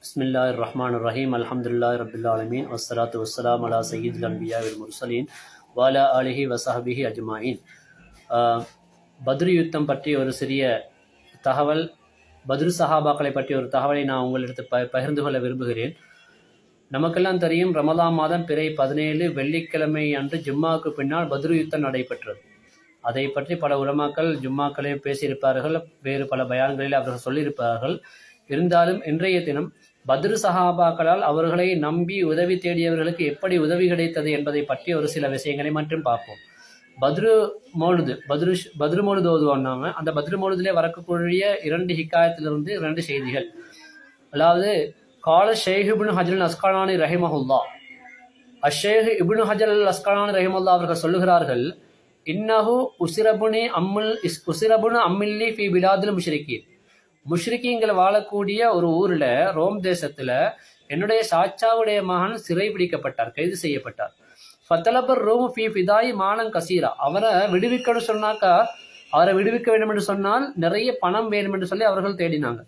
பிஸ்மில்லாஹிர் ரஹ்மானிர் ரஹீம் அல்ஹம்துலில்லாஹி ரப்பில் ஆலமீன் வஸ்ஸலாத்து வஸ்ஸலாமு அலா சய்யிதில் அன்பியா வல் முர்சலீன் வ அலா ஆலிஹி வ ஸஹ்பிஹி அஜ்மாயின். பத்ரு யுத்தம் பற்றி ஒரு சிறிய தகவல், பத்ரு சஹாபாக்களை பற்றிய ஒரு தகவலை நான் உங்களிடத்தில் பகிர்ந்து கொள்ள விரும்புகிறேன். நமக்கெல்லாம் தெரியும், ரமலான் மாதம் பிறை 17 வெள்ளிக்கிழமை அன்று ஜும்மாவுக்கு பின்னால் பத்ரு யுத்தம் நடைபெற்றது. அதை பற்றி பல உலமாக்கள் ஜும்மாக்களில் பேசியிருப்பார்கள், வேறு பல பயான்களில் அவர்கள் சொல்லியிருப்பார்கள். இருந்தாலும் இன்றைய தினம் பத்ரு சஹாபாக்களால் அவர்களை நம்பி உதவி தேடியவர்களுக்கு எப்படி உதவி கிடைத்தது என்பதை பற்றி ஒரு சில விஷயங்களை மட்டும் பார்ப்போம். பத்ரு மௌலுது ஓதுவாங்க. அந்த பத்ரு மௌலுதிலே வரக்கூடிய 2 ஹிக்காயத்திலிருந்து 2 செய்திகள். அதாவது கால ஷேக் இப்னு ஹஜர் அல் அஸ்கலானி ரஹிமஹுல்லா, அஷேக் இப்னு ஹஜர் அல் அஸ்கலானி ரஹிமஹுல்லா அவர்கள் சொல்லுகிறார்கள், இன்னஹு உசிரபுனு அம்மில்லி ஃபி பிலாதில் முஷ்ரிகீன். முஷ்ரிக்கீங்கள் வாழக்கூடிய ஒரு ஊரில், ரோம் தேசத்தில் என்னுடைய சாச்சாவுடைய மகன் சிறை பிடிக்கப்பட்டார், கைது செய்யப்பட்டார். ஃபத்தலபர் ரோம் ஃபி ஃபிதாயி மானம் கசீரா. அவரை விடுவிக்கணும் சொன்னாக்கா, அவரை விடுவிக்க வேண்டும் என்று சொன்னால் நிறைய பணம் வேணும் என்று சொல்லி அவர்கள் தேடினாங்க.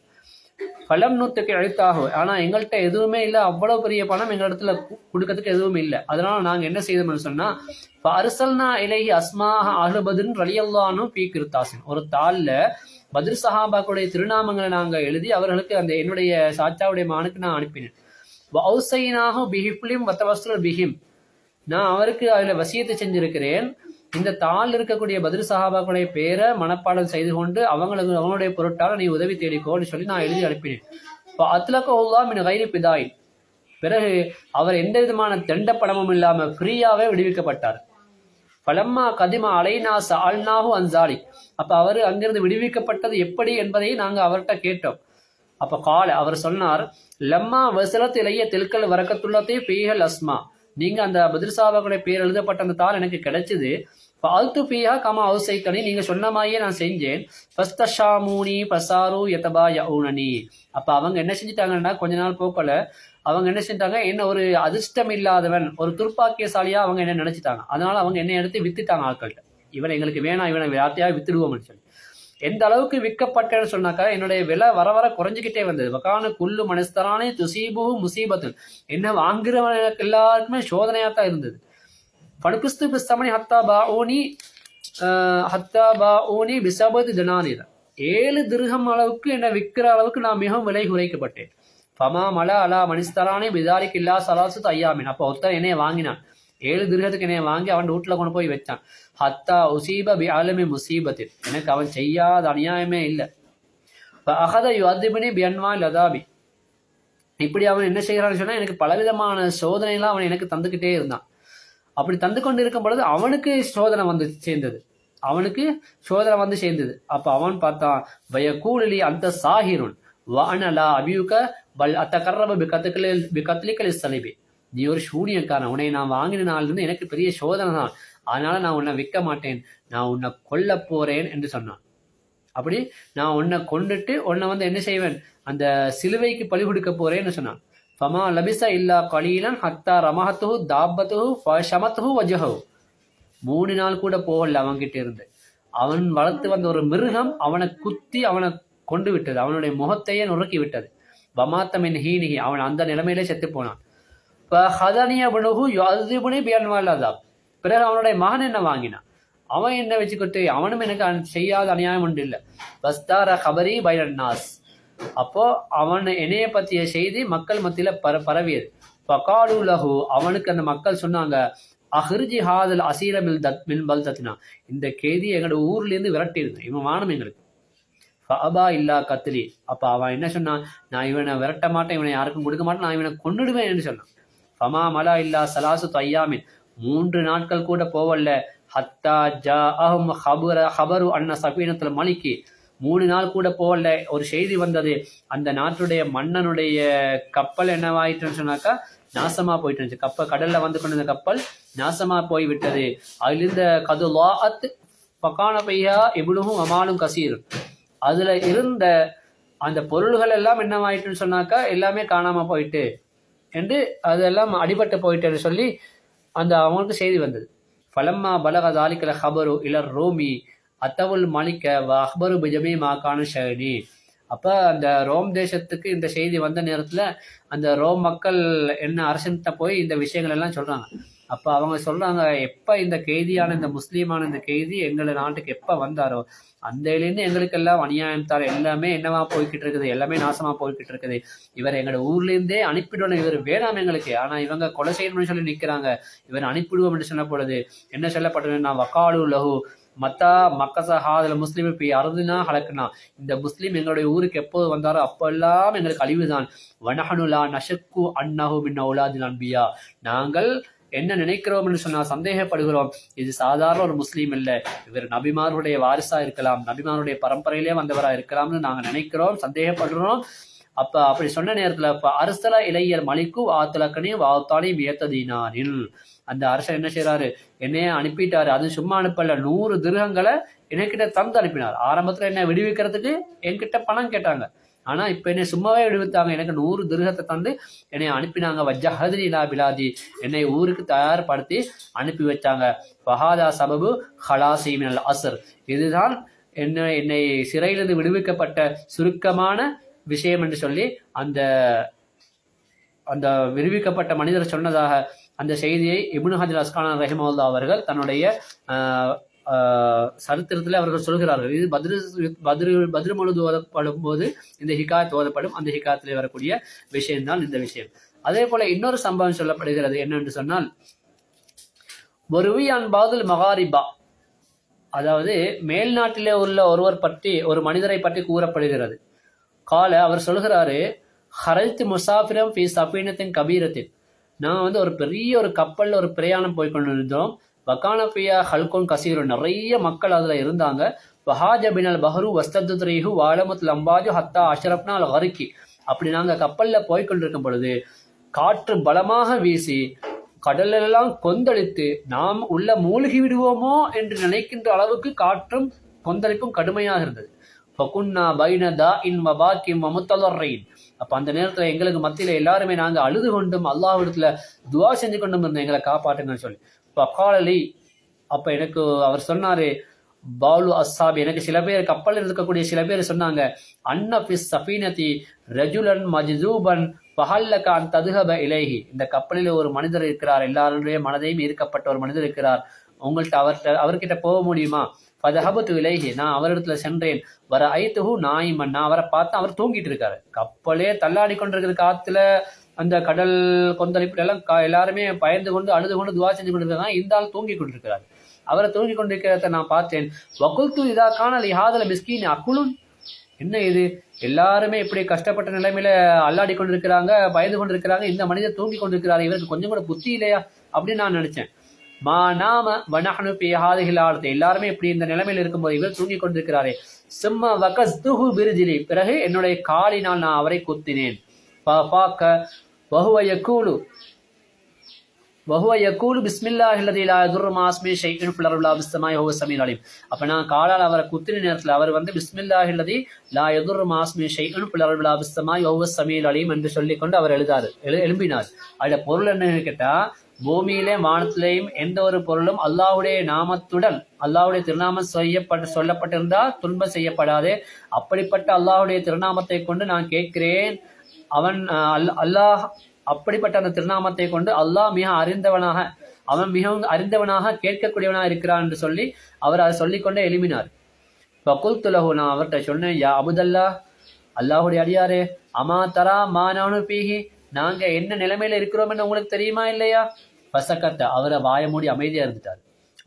பலம் நூற்றுக்கு அழைத்தாகும், ஆனால் எங்கள்கிட்ட எதுவுமே இல்லை, அவ்வளோ பெரிய பணம் எங்கள் இடத்துல கொடுக்கறதுக்கு எதுவுமே இல்லை. அதனால் நாங்கள் என்ன செய்தோம்னு சொன்னால், இப்போ அரசல்னா இலகி அஸ்மாக அஹ்லபதுன் ரலியல்லானும் பீ கிருத்தாசின், ஒரு தாளில் பத்ரு சஹாபாக்களுடைய திருநாமங்களை நாங்கள் எழுதி அவர்களுக்கு அந்த என்னுடைய சாச்சாவுடைய மகனுக்கு நான் அனுப்பினேன். ஔசைனாக பிஹிப்லிம் வத்தவஸ்லர் பிஹிம், நான் அவருக்கு அதில் வசியத்தை செஞ்சிருக்கிறேன். இந்த தாள் இருக்கக்கூடிய பத்ரு சஹாபாக்களுடைய பேரை மனப்பாடம் செய்து கொண்டு அவங்களுடைய பொருட்டால் நீ உதவி தேடிக்கோன்னு சொல்லி நான் எழுதி அனுப்பினேன். இப்போ அத்லகவுல்லா மின் கைரி பிதாயின், பிறகு அவர் எந்த விதமான தண்ட பணமும் இல்லாமல் ஃப்ரீயாகவே விடுவிக்கப்பட்டார். பலம்மா கதிமா அலைனா சால்னாஹு அன்சாலி, அப்போ அவர் அங்கிருந்து விடுவிக்கப்பட்டது எப்படி என்பதை நாங்கள் அவர்கிட்ட கேட்டோம். அப்போ அவர் சொன்னார், லம்மா வசலத் இலைய தெல்கல் வரக்கத்துள்ளத்தை பீஹல் அஸ்மா, நீங்கள் அந்த பத்ரு சஹாபாக்களுடைய பேர் எழுதப்பட்ட அந்த தாள் எனக்கு கிடைச்சிது. அல்து பீஹா கமா அவுசைத்தனி, நீங்கள் சொன்ன மாதிரியே நான் செஞ்சேன். ஃபஸ்தஷாமூனி பசாரு யதபா யவுனனி, அப்போ அவங்க என்ன செஞ்சிட்டாங்கன்னா, கொஞ்ச நாள் போக்கல அவங்க என்ன செஞ்சாங்க, என்ன ஒரு அதிர்ஷ்டம் இல்லாதவன், ஒரு துர்ப்பாக்கியசாலியா அவங்க என்ன நினைச்சிட்டாங்க. அதனால அவங்க என்ன எடுத்து வித்துட்டாங்க ஆட்கள்கிட்ட. இவன் எங்களுக்கு வேணாம், இவனை யார்த்தையாக வித்துடுவோம்னு சொல்லி. எந்த அளவுக்கு விற்கப்பட்டேன்னு சொன்னாக்கா, என்னுடைய விலை வர வர குறைஞ்சிக்கிட்டே வந்தது. வக்கான குல்லு மனஸ்தரானே துசீபு முசீபத்து, என்ன வாங்குறவனுக்கு எல்லாருக்குமே சோதனையாக தான் இருந்தது. படுக்குஸ்து பிஸ்தமணி ஹத்தா பாஊனி பிசபது தினானிர, 7 திர்ஹம் அளவுக்கு என்னை விற்கிற அளவுக்கு நான் மிகவும் விலை குறைக்கப்பட்டேன். ஃபமா மலா அலா மனிஸ்தரானே பிதாரிக் இல்லா சலாசு ஐயாமின், அப்போ ஒருத்தன் என்னைய வாங்கினான், 7 திர்ஹத்துக்கு என்னைய வாங்கி அவன் வீட்டில் கொண்டு போய் வச்சான். ஹத்தா உசீப பி ஆலமி முசீபத்தில், எனக்கு அவன் செய்யாத அநியாயமே இல்லை. அகத யுஅதிபினி பியன்வா லதாபி, இப்படி அவன் என்ன செய்கிறான்னு சொன்னால், எனக்கு பலவிதமான சோதனைலாம் அவன் எனக்கு தந்துக்கிட்டே இருந்தான். அப்படி தந்து கொண்டு இருக்கும் பொழுது அவனுக்கு சோதனை வந்து சேர்ந்தது. அப்போ அவன் பார்த்தான், வயக்கூலி அந்த சாஹிருன் வானலா அபியுக பல் அத்த கர்ரப பிகத்லிக்கல் சலிபி, நீ ஒரு சூனியக்காரன், உன்னை நான் வாங்கின நாளிலிருந்து எனக்கு பெரிய சோதனை தான், அதனால நான் உன்னை விற்க மாட்டேன், நான் உன்னை கொல்ல போறேன் என்று சொன்னான். அப்படி நான் உன்னை கொண்டுட்டு உன்னை என்ன செய்வேன், அந்த சிலுவைக்கு பழி கொடுக்க போறேன்னு சொன்னான். ஃபமா லபிசா இல்லா கலீலன் ஹத்தா ரமஹத்துஹு தாபத்துஹு ஃபஷமத்துஹு வஜஹு, 3 நாள் கூட போகல அவன்கிட்ட இருந்து. அவன் வளர்த்து வந்த ஒரு மிருகம் அவனை குத்தி அவனை கொண்டு விட்டது, அவனுடைய முகத்தையே நுறுக்கி விட்டது. வமாத்தமின் ஹீனிஹி, அவன் அந்த நிலைமையிலே செத்து போனான். பிறகு அவனுடைய மகன் என்ன வாங்கினான், அவன் என்ன வச்சுக்கிட்டு, அவனும் எனக்கு செய்யாத அநியாயம் ஒன்று இல்லை. பஸ்தார ஹபரி பைரன்னாஸ், அப்போ அவன் என்னைய பற்றிய செய்தி மக்கள் மத்தியில பரவியது. பகாலு லஹு, அவனுக்கு அந்த மக்கள் சொன்னாங்க, அஹ்ரிஜி ஹாதல் அசீர மில் பல்தத்னா, இந்த கேதி எங்களோட ஊர்லேருந்து விரட்டியிருந்தேன், இவன் வானம் எங்களுக்கு. ஃபஅபா இல்லா கத்லி, அப்போ அவன் என்ன சொன்னான், நான் இவனை விரட்ட மாட்டேன், இவனை யாருக்கும் கொடுக்க மாட்டேன், நான் இவனை கொன்னுடுவேன் என்று சொன்னான். ஃபமா மலா இல்லா சலாசு தையாமின், 3 நாட்கள் கூட போவல்ல. ஹத்தா ஜா அஹும் ஹபரு அன்ன சபீனத்துல மலிக்கு, 3 நாள் கூட போகல, ஒரு செய்தி வந்தது, அந்த நாட்டுடைய மன்னனுடைய கப்பல் என்னவாயிட்டுன்னு சொன்னாக்கா நாசமா போயிட்டு இருந்துச்சு. கப்பல் கடல்ல வந்து கொண்டிருந்த கப்பல் நாசமா போய்விட்டது. அதிலிருந்த கதுலாஅத் பகான பையா இப்னுஹு அமாலும் கசீர், அதுல இருந்த அந்த பொருள்கள் எல்லாம் என்னவாயிட்டுன்னு சொன்னாக்கா எல்லாமே காணாம போயிட்டு என்று, அதெல்லாம் அடிபட்டு போயிட்டு சொல்லி அந்த அவங்களுக்கு செய்தி வந்தது. ஃபலம்மா பலக தாலிக்கல ஹபரு இலர் ரோமி அத்தவுல் மலிக்க வ அஹ்பரு பிஜமி மாகான ஷஹனி, அப்ப அந்த ரோம் தேசத்துக்கு இந்த செய்தி வந்த நேரத்துல அந்த ரோம் மக்கள் என்ன அரசன்கிட்ட போய் இந்த விஷயங்கள் எல்லாம் சொல்றாங்க. அப்ப அவங்க சொல்றாங்க, எப்ப இந்த கைதியான இந்த முஸ்லீமான இந்த கைதி எங்களை நாட்டுக்கு எப்ப வந்தாரோ அந்தையிலேருந்து எங்களுக்கெல்லாம் அநியாயம் தர எல்லாமே என்னவா போய்கிட்டு இருக்குது, எல்லாமே நாசமா போய்கிட்டு இருக்குது. இவர் எங்களோட ஊர்ல இருந்தே அனுப்பிடணும், இவர் வேணாம் எங்களுக்கு. ஆனா இவங்க கொலை செய்யணும்னு சொல்லி நிக்கிறாங்க. இவர் அனுப்பிடுவோம் என்று சொல்லப்படுது. என்ன சொல்லப்பட்டது, நான் வக்காலு லஹு மத்தா மக்கச ஹாதல் முஸ்லீம் இப்போ அறுதுனா ஹலக்குனா, இந்த முஸ்லீம் எங்களுடைய ஊருக்கு எப்போது வந்தாரோ அப்பெல்லாம் எங்களுக்கு அழிவுதான். வனஹனுலா நஷக்கு அன்னஹு மின் அவுலாதில் அன்பியா, நாங்கள் என்ன நினைக்கிறோம் என்று சொன்னால் சந்தேகப்படுகிறோம், இது சாதாரண ஒரு முஸ்லீம் இல்லை, இவர் நபிமாருடைய வாரிசா இருக்கலாம், நபிமாருடைய பரம்பரையிலே வந்தவரா இருக்கலாம்னு நாங்கள் நினைக்கிறோம், சந்தேகப்படுறோம். அப்ப அப்படி சொன்ன நேரத்துல இப்ப அரசல இளையர் மலிக்கு வாத்தலக்கனே வாத்தானே வியத்ததீனாரில், அந்த அரசர் என்ன செய்யறாரு, என்னைய அனுப்பிட்டாரு. அது சும்மா அனுப்பல, 100 திருகங்களை என்கிட்ட தந்து அனுப்பினார். ஆரம்பத்துல என்ன விடுவிக்கிறதுக்கு என்கிட்ட பணம் கேட்டாங்க, ஆனா இப்ப என்னை சும்மாவே விடுவித்தாங்க. எனக்கு 100 திருகத்தை தந்து என்னை அனுப்பினாங்க. வஜ்ஜஹத்னி இலா பிலாதி, என்னை ஊருக்கு தயார்படுத்தி அனுப்பி வச்சாங்க. ஃபஹாதா சபபு ஹலாசி மினல் அஸ்ர், இதுதான் என்னை சிறையிலிருந்து விடுவிக்கப்பட்ட சுருக்கமான விஷயம் என்று சொல்லி அந்த அந்த விடுவிக்கப்பட்ட மனிதர் சொன்னதாக அந்த செய்தியை இப்னு ஹஜர் அஸ்கலானி ரஹிமஹுல்லாஹ் அவர்கள் தன்னுடைய சரித்திரத்தில் அவர்கள் சொல்கிறார்கள். இது பத்ரு மனு ஓதப்படும் போது இந்த ஹிகாயத் ஓதப்படும். அந்த ஹிகாயத்திலே வரக்கூடிய விஷயம்தான் இந்த விஷயம். அதே போல இன்னொரு சம்பவம் சொல்லப்படுகிறது. என்னென்று சொன்னால், ஒருவியான் பாதுல் மகாரிபா, அதாவது மேல்நாட்டிலே உள்ள ஒருவர் பற்றி, ஒரு மனிதரை பற்றி கூறப்படுகிறது. கால, அவர் சொல்கிறாரு, ஹரஜ்து முசாஃபிரம் ஃபி சஃபீனத்தின் கபீரத்தின், நான் ஒரு பெரிய ஒரு கப்பல்ல ஒரு பிரயாணம் போய் கொண்டிருந்தோம். வக்கானபியா ஹல்கோன் கசீரு, நிறைய மக்கள் அதுல இருந்தாங்க. வஹாஜ பினல் பஹரு வஸ்தத்ரீஹு வாலமுத் லம்பாஜு ஹத்தா அஷ்ரப்னா அல் ஹரிக்கி, அப்படி நாங்க கப்பல்ல போய் கொண்டிருக்கும் பொழுது காற்று பலமாக வீசி கடலெல்லாம் கொந்தளித்து நாம் உள்ள மூழ்கி விடுவோமோ என்று நினைக்கின்ற அளவுக்கு காற்றும் கொந்தளிப்பும் கடுமையாக இருந்தது. ஃபகுன்னா பைன தாஇன் வபாக்கிம் வமுத்தலர்ரைன், அப்ப அந்த நேரத்துல எங்களுக்கு மத்தியில எல்லாருமே நாங்க அழுது கொண்டும் அல்லாஹ்விடத்துல துவா செஞ்சு கொண்டும் இருந்தோம், எங்களை காப்பாற்றுங்கன்னு சொல்லி. பக்காலி, அப்ப எனக்கு அவர் சொன்னாரு, பாலு அஸ்ஸாபி, எனக்கு சில பேர் கப்பலில் இருக்கக்கூடிய சில பேர் சொன்னாங்க, அன்ன ஃபிஸ் சஃபீனதி ரஜுலன் மஜ்தூபன் ஃபஹல்லக அன் ததுஹப இலைஹி, இந்த கப்பலில் ஒரு மனிதர் இருக்கிறார், எல்லாருடைய மனதையும் ஈர்க்கப்பட்ட ஒரு மனிதர் இருக்கிறார், உங்கள்கிட்ட அவர்கிட்ட போக முடியுமா? ஃபதஹபத்து இலைஹி, நான் அவரிடத்துல சென்றேன். வர ஐத்துஹு நாயிமன், நான் அவரை பார்த்தா அவர் தூங்கிட்டு இருக்காரு. கப்பலே தள்ளாடி கொண்டிருக்கிற காத்துல அந்த கடல் கொந்தளிப்புல எல்லாம் எல்லாருமே பயந்து கொண்டு அழுது கொண்டு துவா செஞ்சு கொண்டிருக்காங்க. இந்த ஆள் தூங்கி கொண்டிருக்கிறார். அவரை தூங்கி கொண்டிருக்கிறத நான் பார்த்தேன். வகுல்து இதா காணல் இஹாதல மிஸ்கீன் அக்குலுன், என்ன இது, எல்லாருமே இப்படி கஷ்டப்பட்ட நிலைமையில அல்லாடி கொண்டிருக்கிறாங்க, பயந்து கொண்டிருக்கிறாங்க, இந்த மனிதர் தூங்கி கொண்டிருக்கிறார், இவருக்கு கொஞ்சம் கூட புத்தி இல்லையா அப்படின்னு நான் நினைச்சேன். மா நாம வனஹனு ஃபீ ஹாதிஹில் ஆலத், எல்லாருமே இப்படி இந்த நிலைமையில் இருக்கும்போது இவர் தூங்கி கொண்டிருக்கிறாரே. சும்மா வகஸ்துஹு பிர்ஜிலி, பிறகு என்னுடைய காலினால் நான் அவரை குத்தினேன். ஃபஃபாக வஹுவ யகூலு பிஸ்மில்லாஹி அல்லதி லா யதுர்ரு மா இஸ்மிஹி ஷைஉன் ஃபில் அர்தி வலா ஃபிஸ் ஸமாஇ வஹுவ ஸமீஉல் அலீம், அப்ப நான் காலால் அவரை குத்தின நேரத்தில் அவர் பிஸ்மில்லாஹி அல்லதி லா யதுர்ரு மா இஸ்மிஹி ஷைஉன் ஃபில் அர்தி வலா ஃபிஸ் ஸமாஇ வஹுவ ஸமீஉல் அலீம் என்று சொல்லிக்கொண்டு அவர் எழும்பினார். அதோட பொருள் என்னன்னு கேட்டா, பூமியிலே வானத்திலேயும் எந்த ஒரு பொருளும் அல்லாஹ்வுடைய நாமத்துடன், அல்லாஹ்வுடைய திருநாமம் சொல்லப்பட்டிருந்தால் துன்பம் செய்யப்படாதே. அப்படிப்பட்ட அல்லாஹ்வுடைய திருநாமத்தை கொண்டு நான் கேட்கிறேன், அவன் அல்லாஹ் அப்படிப்பட்ட அந்த திருநாமத்தை கொண்டு அல்லாஹ் மிக அறிந்தவனாக, அவன் மிகவும் அறிந்தவனாக கேட்கக்கூடியவனாக இருக்கிறான் என்று சொல்லி அவர் அதை சொல்லிக்கொண்டே எழுப்பினார். ஃபகுல்து லஹு, நான் அவர்கிட்ட சொன்னேன், யா அபுதல்லா, அல்லாஹுடைய அடியாரே, அமா தரா மா நஹ்னு ஃபீஹி, நாங்க என்ன நிலைமையில இருக்கிறோம் என்று உங்களுக்கு தெரியுமா இல்லையா? ஃபசகத்த, அவரை வாய மூடி அமைதியா இருந்துட்டார்.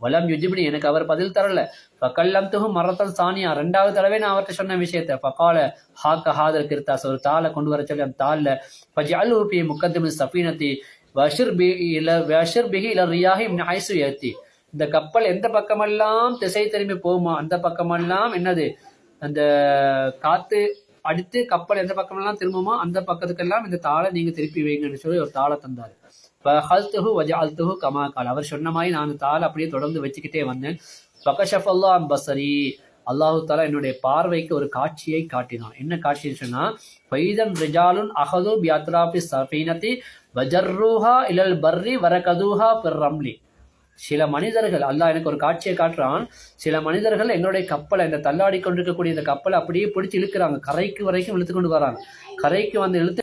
வலம் யுஜிப்னி, எனக்கு அவர் பதில் தரல. ஃபகல்லம்துஹு மரத்தன் சானியா, 2வது தடவை நான் அவர்கிட்ட சொன்ன விஷயத்தை. ஃபகால ஹாக்க ஹாதல் கிர்தாஸ், ஒரு தாளை கொண்டு வர சொல்லி அந்த தாளில் ஃபஜ்அல்ஹு ஃபீ முகத்தமிஸ் சஃபீனத்தி வஷிர் பிஹி இல ரியாஹி மின் ஹைசு யத்தி, இந்த கப்பல் எந்த பக்கமெல்லாம் திசை திரும்பி போகுமோ அந்த பக்கமெல்லாம் என்னது, அந்த காத்து அடித்து கப்பல் எந்த பக்கமெல்லாம் திரும்புமோ அந்த பக்கத்துக்கெல்லாம் இந்த தாளை நீங்க திருப்பி வைங்கன்னு சொல்லி ஒரு தாளை தந்தாரு. ஃபஹல்துஹு வஜஅல்துஹு கமா கால், அவர் சொன்ன மாதிரி நான் தாளை அப்படியே தொடர்ந்து வச்சுக்கிட்டே வந்தேன். ஃபகஷஃபல்லாஹு அன் பஸரி, அல்லாஹு தஆலா என்னுடைய பார்வைக்கு ஒரு காட்சியை காட்டினான். என்ன காட்சின்னு சொன்னா, ஃபைதன் ரிஜாலுன் அஹது பி அத்ராஃபி ஸஃபீனதி வஜர்ருஹா இலல் பர்ரி வரகதுஹா ஃபிர் ரம்லி, சில மனிதர்கள், அல்லாஹ் எனக்கு ஒரு காட்சியை காட்டுறான், சில மனிதர்கள் எங்களுடைய கப்பலை, இந்த தள்ளாடி கொண்டிருக்கக்கூடிய இந்த கப்பலை அப்படியே பிடிச்சி இழுக்கிறாங்க, கரைக்கு வரைக்கும் இழுத்து கொண்டு வராங்க. கரைக்கு வந்து இழுத்து